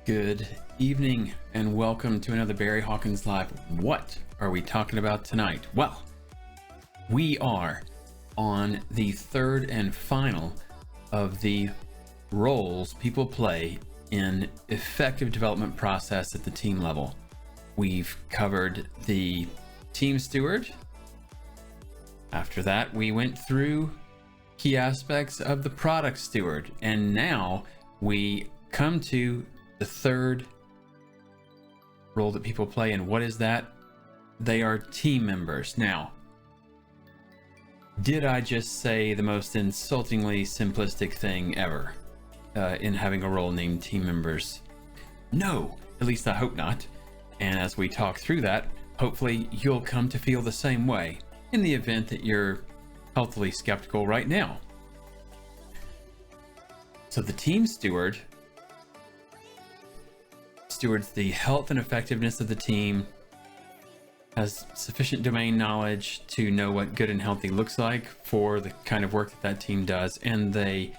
Good evening and welcome to another Barry Hawkins Live. What are we talking about tonight? Well, we are on the third and final of the roles people play in effective development process at the team level. We've covered the team steward. After that, we went through key aspects of the product steward, and now we come to the third role that people play. And what is that? They are team members. Now, did I just say the most insultingly simplistic thing ever in having a role named team members? No, at least I hope not. And as we talk through that, hopefully you'll come to feel the same way in the event that you're healthily skeptical right now. So the team steward stewards the health and effectiveness of the team, has sufficient domain knowledge to know what good and healthy looks like for the kind of work that that team does, and they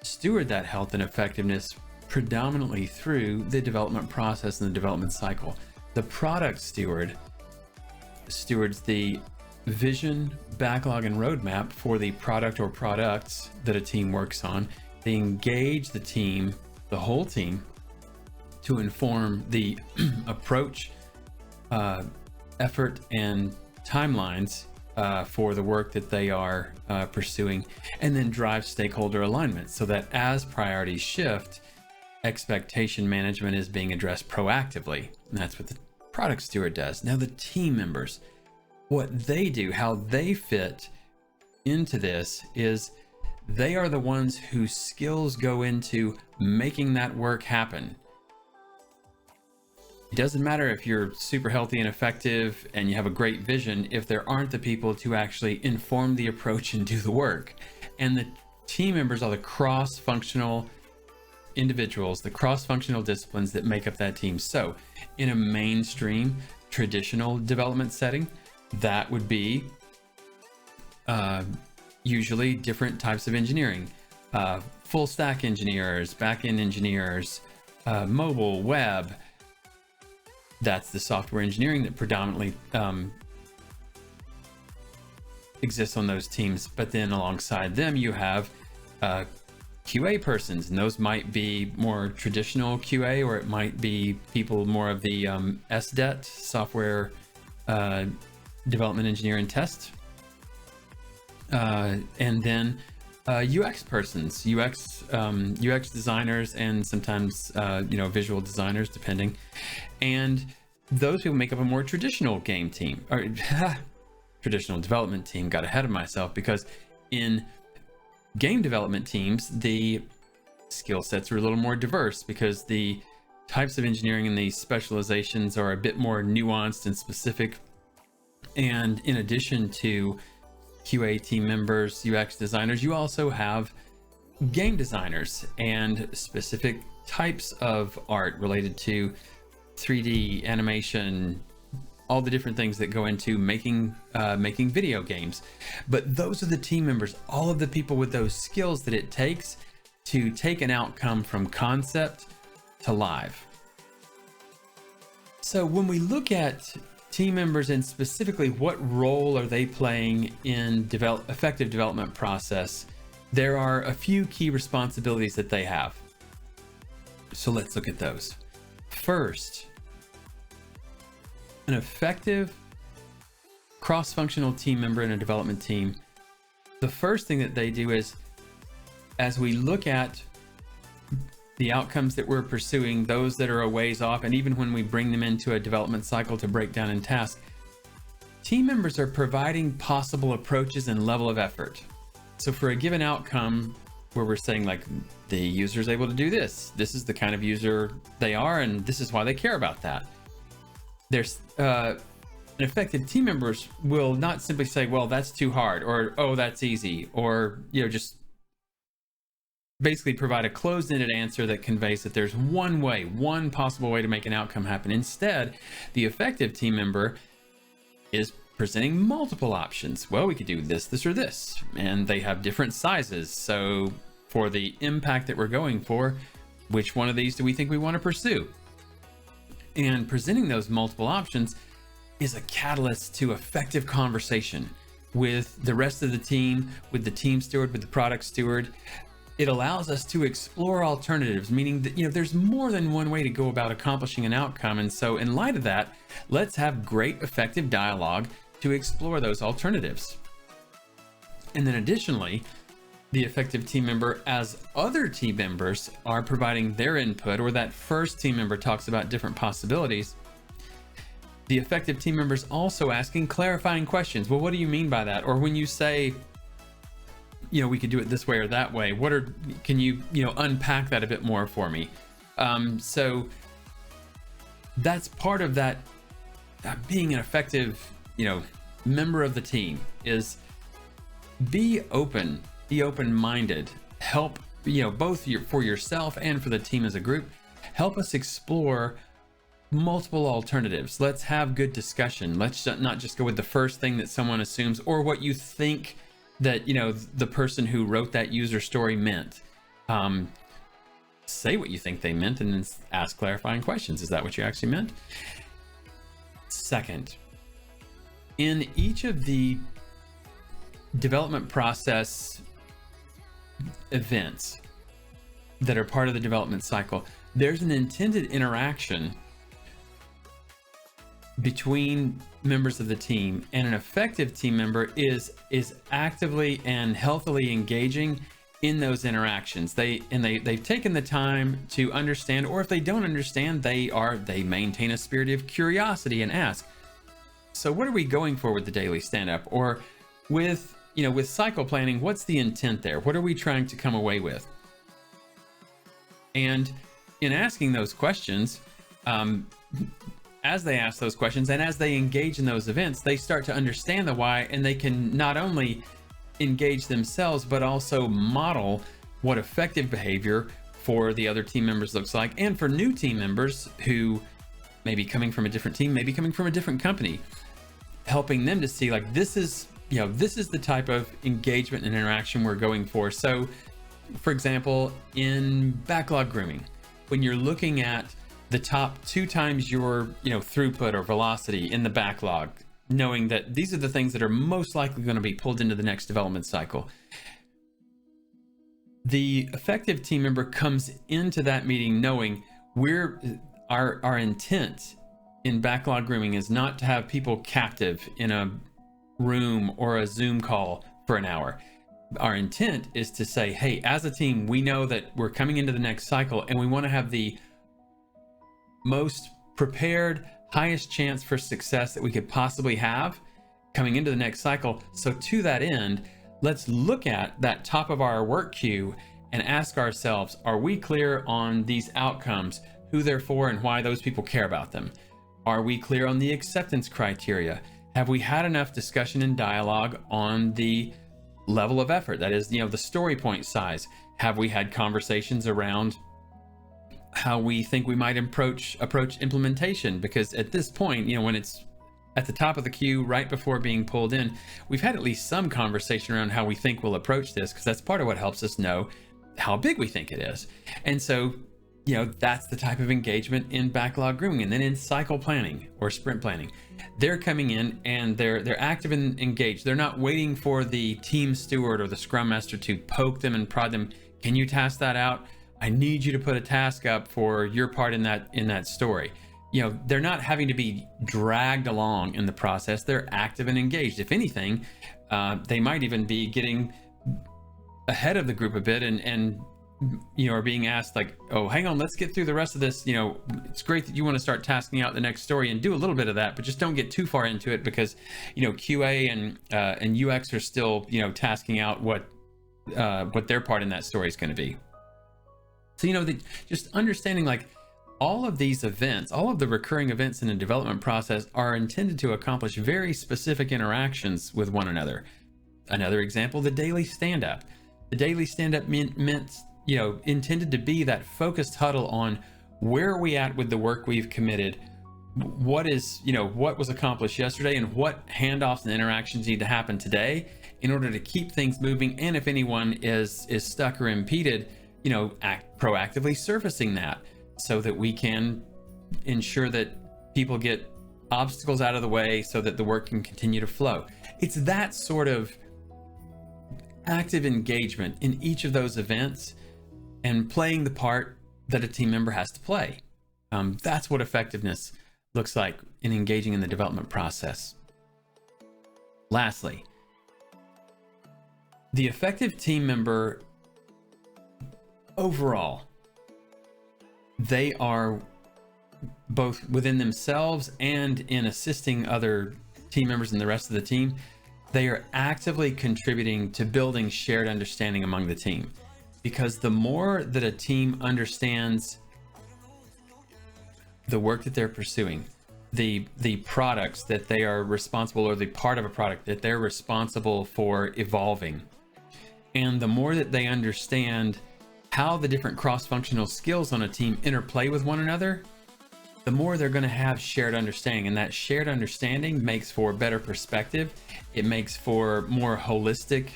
steward that health and effectiveness predominantly through the development process and the development cycle. The product steward stewards the vision, backlog, and roadmap for the product or products that a team works on. They engage the team, the whole team, to inform the approach, effort, and timelines for the work that they are pursuing, and then drive stakeholder alignment so that as priorities shift, expectation management is being addressed proactively. And that's what the product steward does. Now the team members, what they do, how they fit into this is they are the ones whose skills go into making that work happen. It doesn't matter if you're super healthy and effective and you have a great vision if there aren't the people to actually inform the approach and do the work. And the team members are the cross-functional individuals, the cross-functional disciplines that make up that team. So in a mainstream traditional development setting, that would be usually different types of engineering, full stack engineers, back-end engineers, mobile, web. That's the software engineering that predominantly exists on those teams. But then alongside them, you have QA persons, and those might be more traditional QA, or it might be people more of the SDET, software development, engineer, and test. And then UX persons, UX designers, and sometimes visual designers, depending. And those people make up a more traditional game team, or traditional development team. Got ahead of myself, because in game development teams, the skill sets are a little more diverse because the types of engineering and the specializations are a bit more nuanced and specific. And in addition to QA team members, UX designers, you also have game designers and specific types of art related to 3D animation, all the different things that go into making video games. But those are the team members, all of the people with those skills that it takes to take an outcome from concept to live. So when we look at team members, and specifically what role are they playing in effective development process, there are a few key responsibilities that they have. So let's look at those. First, an effective cross-functional team member in a development team, the first thing that they do is, as we look at the outcomes that we're pursuing, those that are a ways off, and even when we bring them into a development cycle to break down in tasks, team members are providing possible approaches and level of effort. So for a given outcome where we're saying, like, the user is able to do this, this is the kind of user they are, and this is why they care about that. There's an effective team members will not simply say, well, that's too hard, or, oh, that's easy, or, just basically provide a closed-ended answer that conveys that there's one possible way to make an outcome happen. Instead, the effective team member is presenting multiple options. Well, we could do this, this, or this, and they have different sizes. So for the impact that we're going for, Which one of these do we think we want to pursue? And presenting those multiple options is a catalyst to effective conversation with the rest of the team, with the team steward, with the product steward. It allows us to explore alternatives, meaning that, there's more than one way to go about accomplishing an outcome. And so in light of that, let's have great effective dialogue to explore those alternatives. And then additionally, the effective team member, as other team members are providing their input, or that first team member talks about different possibilities, the effective team members also asking clarifying questions. Well, what do you mean by that? Or when you say, we could do it this way or that way, can you unpack that a bit more for me? So that's part of that, being an effective, member of the team, is be open-minded, help, both for yourself and for the team as a group. Help us explore multiple alternatives. Let's have good discussion. Let's not just go with the first thing that someone assumes, or what you think that the person who wrote that user story meant. Say what you think they meant, and then ask clarifying questions. Is that what you actually meant? Second, in each of the development process events that are part of the development cycle, there's an intended interaction between members of the team, and an effective team member is actively and healthily engaging in those interactions. They've taken the time to understand, or if they don't understand, they maintain a spirit of curiosity and ask, so what are we going for with the daily stand-up? Or with cycle planning, what's the intent there? What are we trying to come away with? And in asking those questions, as they ask those questions and as they engage in those events, they start to understand the why, and they can not only engage themselves, but also model what effective behavior for the other team members looks like, and for new team members who may be coming from a different team, maybe coming from a different company, helping them to see, like, this is the type of engagement and interaction we're going for. So for example, in backlog grooming, when you're looking at the top 2 times your throughput or velocity in the backlog, knowing that these are the things that are most likely going to be pulled into the next development cycle, the effective team member comes into that meeting knowing our intent in backlog grooming is not to have people captive in a room or a Zoom call for an hour. Our intent is to say, hey, as a team, we know that we're coming into the next cycle, and we want to have the most prepared, highest chance for success that we could possibly have coming into the next cycle. So to that end, let's look at that top of our work queue and ask ourselves, are we clear on these outcomes, who they're for, and why those people care about them? Are we clear on the acceptance criteria? Have we had enough discussion and dialogue on the level of effort? That is, the story point size. Have we had conversations around how we think we might approach implementation? Because at this point, when it's at the top of the queue, right before being pulled in, we've had at least some conversation around how we think we'll approach this, because that's part of what helps us know how big we think it is. And so, that's the type of engagement in backlog grooming. And then in cycle planning or sprint planning, they're coming in and they're active and engaged. They're not waiting for the team steward or the scrum master to poke them and prod them. Can you task that out? I need you to put a task up for your part in that story. They're not having to be dragged along in the process. They're active and engaged. If anything, they might even be getting ahead of the group a bit and are being asked, like, oh, hang on, let's get through the rest of this. It's great that you want to start tasking out the next story, and do a little bit of that, but just don't get too far into it, because QA and UX are still tasking out what their part in that story is going to be. So just understanding, like, all of these events, all of the recurring events in a development process are intended to accomplish very specific interactions with one another. Another example, the daily stand-up. The daily stand-up meant intended to be that focused huddle on where are we at with the work we've committed, what was accomplished yesterday, and what handoffs and interactions need to happen today in order to keep things moving. And if anyone is stuck or impeded, proactively surfacing that so that we can ensure that people get obstacles out of the way so that the work can continue to flow. It's that sort of active engagement in each of those events and playing the part that a team member has to play. That's what effectiveness looks like in engaging in the development process. Lastly, the effective team member overall, they are both within themselves and in assisting other team members and the rest of the team. They are actively contributing to building shared understanding among the team, because the more that a team understands the work that they're pursuing, the products that they are responsible, or the part of a product that they're responsible for evolving, and the more that they understand how the different cross-functional skills on a team interplay with one another, the more they're going to have shared understanding. And that shared understanding makes for better perspective. It makes for more holistic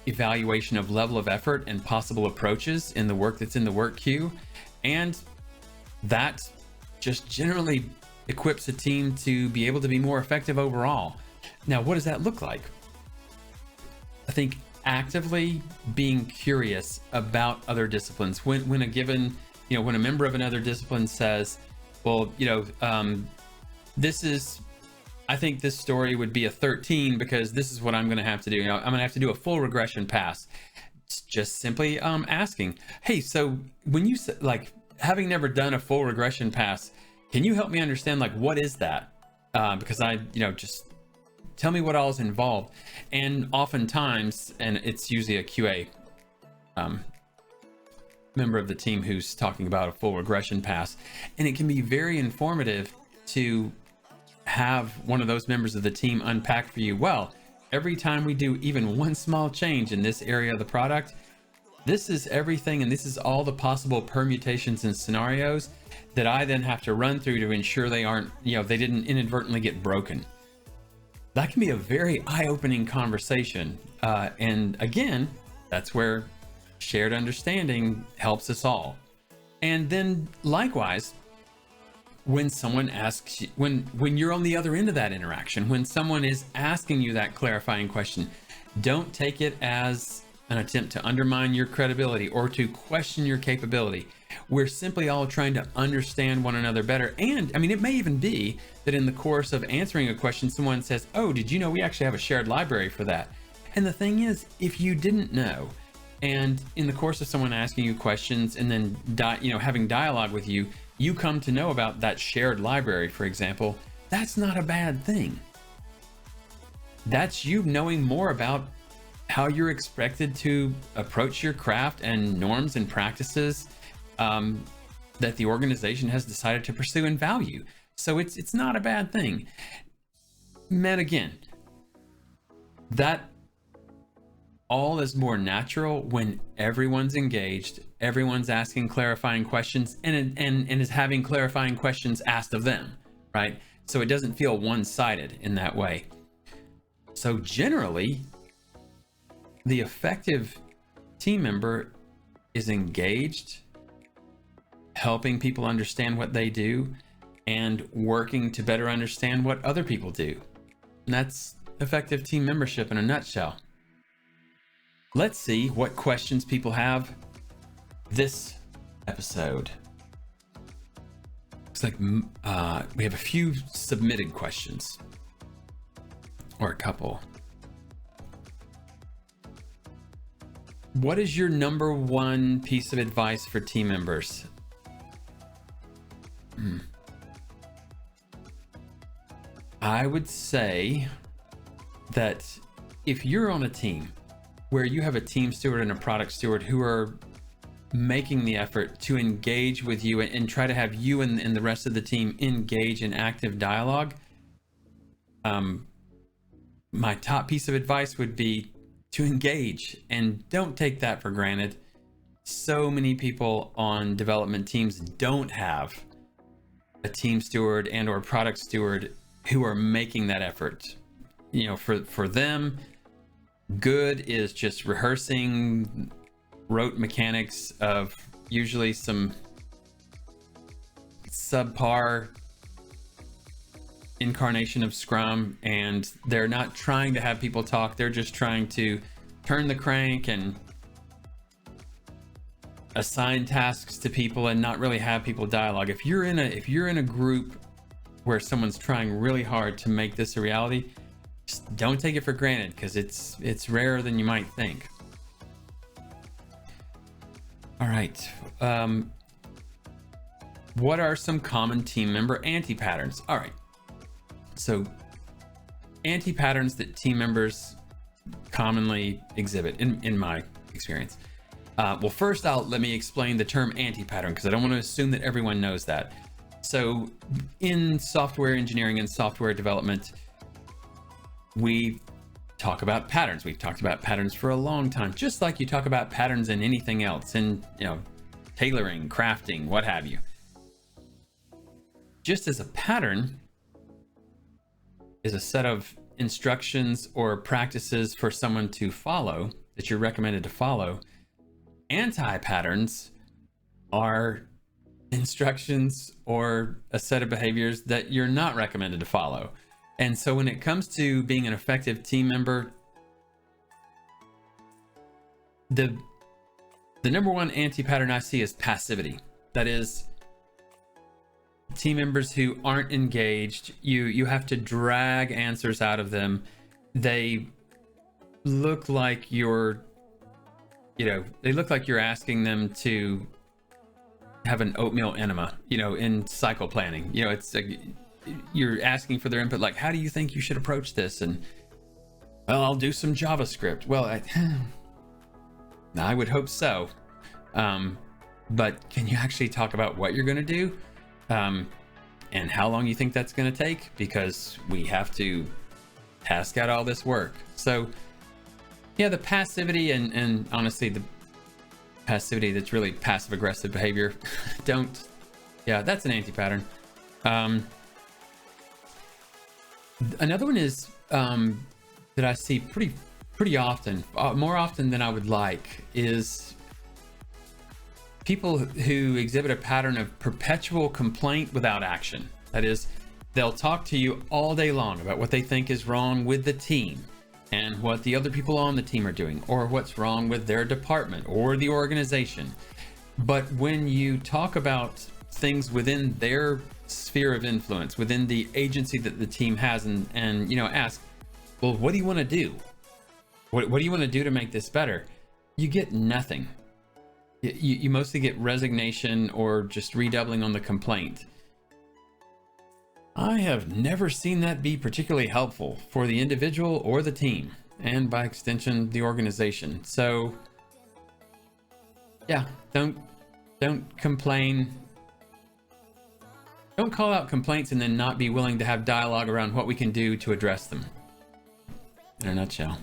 evaluation of level of effort and possible approaches in the work that's in the work queue. And that just generally equips a team to be able to be more effective overall. Now, what does that look like? I think actively being curious about other disciplines. When a given, when a member of another discipline says, well, I think this story would be a 13 because this is what I'm going to have to do. I'm going to have to do a full regression pass. It's just simply asking, hey, so when you said, like, having never done a full regression pass, can you help me understand, like, what is that? Because just tell me what all is involved. And oftentimes, and it's usually a QA member of the team who's talking about a full regression pass, and it can be very informative to have one of those members of the team unpack for you, well, every time we do even one small change in this area of the product, this is everything, and this is all the possible permutations and scenarios that I then have to run through to ensure they aren't, they didn't inadvertently get broken. That can be a very eye-opening conversation, and again, that's where shared understanding helps us all. And then likewise, when someone asks you, when you're on the other end of that interaction, when someone is asking you that clarifying question, don't take it as an attempt to undermine your credibility or to question your capability. We're simply all trying to understand one another better. And I mean, it may even be that in the course of answering a question, someone says, oh, did you know we actually have a shared library for that? And the thing is, if you didn't know, and in the course of someone asking you questions and then having dialogue with you, you come to know about that shared library, for example, that's not a bad thing. That's you knowing more about how you're expected to approach your craft and norms and practices that the organization has decided to pursue and value. So it's not a bad thing. And again, that all is more natural when everyone's engaged, everyone's asking clarifying questions, and is having clarifying questions asked of them, right? So it doesn't feel one-sided in that way. So generally, the effective team member is engaged, helping people understand what they do, and working to better understand what other people do. And that's effective team membership in a nutshell. Let's see what questions people have this episode. Looks like we have a few submitted questions, or a couple. What is your number one piece of advice for team members? I would say that if you're on a team where you have a team steward and a product steward who are making the effort to engage with you and try to have you and the rest of the team engage in active dialogue, my top piece of advice would be to engage, and don't take that for granted. So many people on development teams don't have a team steward and or product steward who are making that effort. For them, good is just rehearsing rote mechanics of usually some subpar incarnation of Scrum, and they're not trying to have people talk. They're just trying to turn the crank and assign tasks to people and not really have people dialogue. If you're in a group where someone's trying really hard to make this a reality, just don't take it for granted, because it's rarer than you might think. All right. What are some common team member anti-patterns? All right. So anti-patterns that team members commonly exhibit in my experience. Well, first let me explain the term anti-pattern, because I don't want to assume that everyone knows that. So in software engineering and software development, we talk about patterns. We've talked about patterns for a long time, just like you talk about patterns in anything else, in, tailoring, crafting, what have you. Just as a pattern is a set of instructions or practices for someone to follow that you're recommended to follow, anti-patterns are instructions or a set of behaviors that you're not recommended to follow. And so when it comes to being an effective team member, the number one anti-pattern I see is passivity. That is, team members who aren't engaged, you have to drag answers out of them. They look like you're asking them to have an oatmeal enema, in cycle planning. It's like you're asking for their input, like, how do you think you should approach this? And, well, I'll do some JavaScript. Well, I would hope so. But can you actually talk about what you're going to do? And how long you think that's going to take? Because we have to task out all this work. So yeah, the passivity and honestly, the passivity that's really passive aggressive behavior, that's an anti-pattern. Another one is that I see pretty often, more often than I would like, is people who exhibit a pattern of perpetual complaint without action. That is, they'll talk to you all day long about what they think is wrong with the team and what the other people on the team are doing, or what's wrong with their department or the organization. But when you talk about things within their sphere of influence, within the agency that the team has, and ask, well, what do you want to do? What do you want to do to make this better? You get nothing. You mostly get resignation or just redoubling on the complaint. I have never seen that be particularly helpful for the individual or the team, and by extension, the organization. So yeah, don't complain. Don't call out complaints and then not be willing to have dialogue around what we can do to address them. In a nutshell.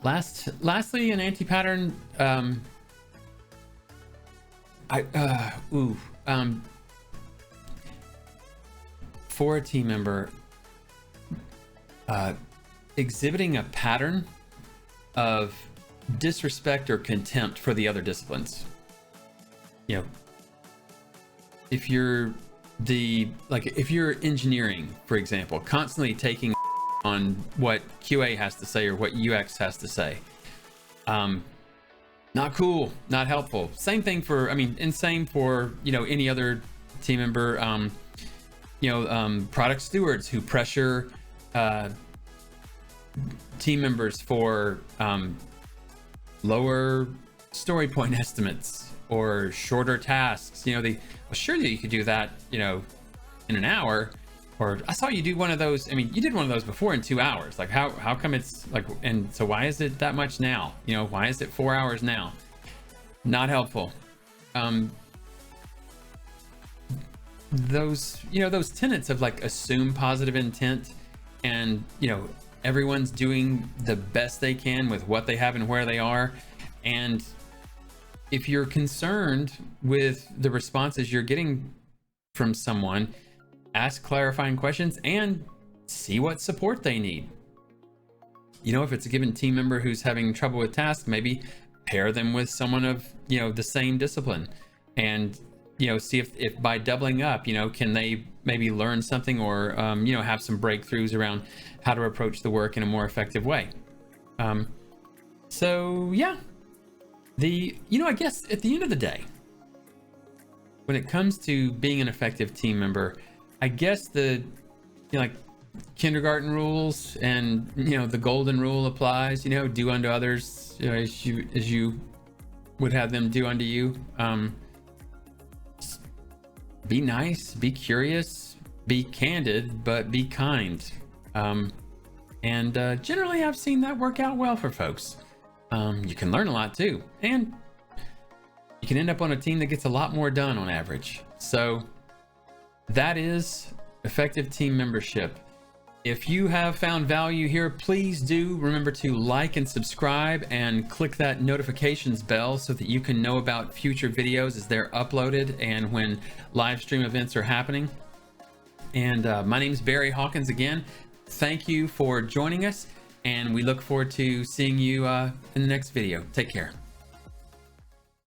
Lastly, an anti-pattern, for a team member, exhibiting a pattern of disrespect or contempt for the other disciplines. If you're engineering, for example, constantly taking on what QA has to say or what UX has to say, not cool, not helpful. Same thing for, and same for, any other team member, product stewards who pressure team members for lower story point estimates or shorter tasks. Surely you could do that, in an hour. Or I saw you do one of those. You did one of those before in 2 hours. Like, how come it's like, and so why is it that much now? Why is it 4 hours now? Not helpful. Those tenets of like assume positive intent, and everyone's doing the best they can with what they have and where they are. And if you're concerned with the responses you're getting from someone, ask clarifying questions and see what support they need. if it's a given team member who's having trouble with tasks, maybe pair them with someone of, the same discipline, and, see if by doubling up, can they maybe learn something, or, have some breakthroughs around how to approach the work in a more effective way. So yeah, I guess at the end of the day, when it comes to being an effective team member, I guess like kindergarten rules and, the golden rule applies, do unto others, as you would have them do unto you. Be nice, be curious, be candid, but be kind. And generally I've seen that work out well for folks. You can learn a lot too, and you can end up on a team that gets a lot more done on average. So that is effective team membership. If you have found value here, please do remember to like and subscribe and click that notifications bell so that you can know about future videos as they're uploaded and when live stream events are happening. And my name is Barry Hawkins again. Thank you for joining us, and we look forward to seeing you in the next video. Take care.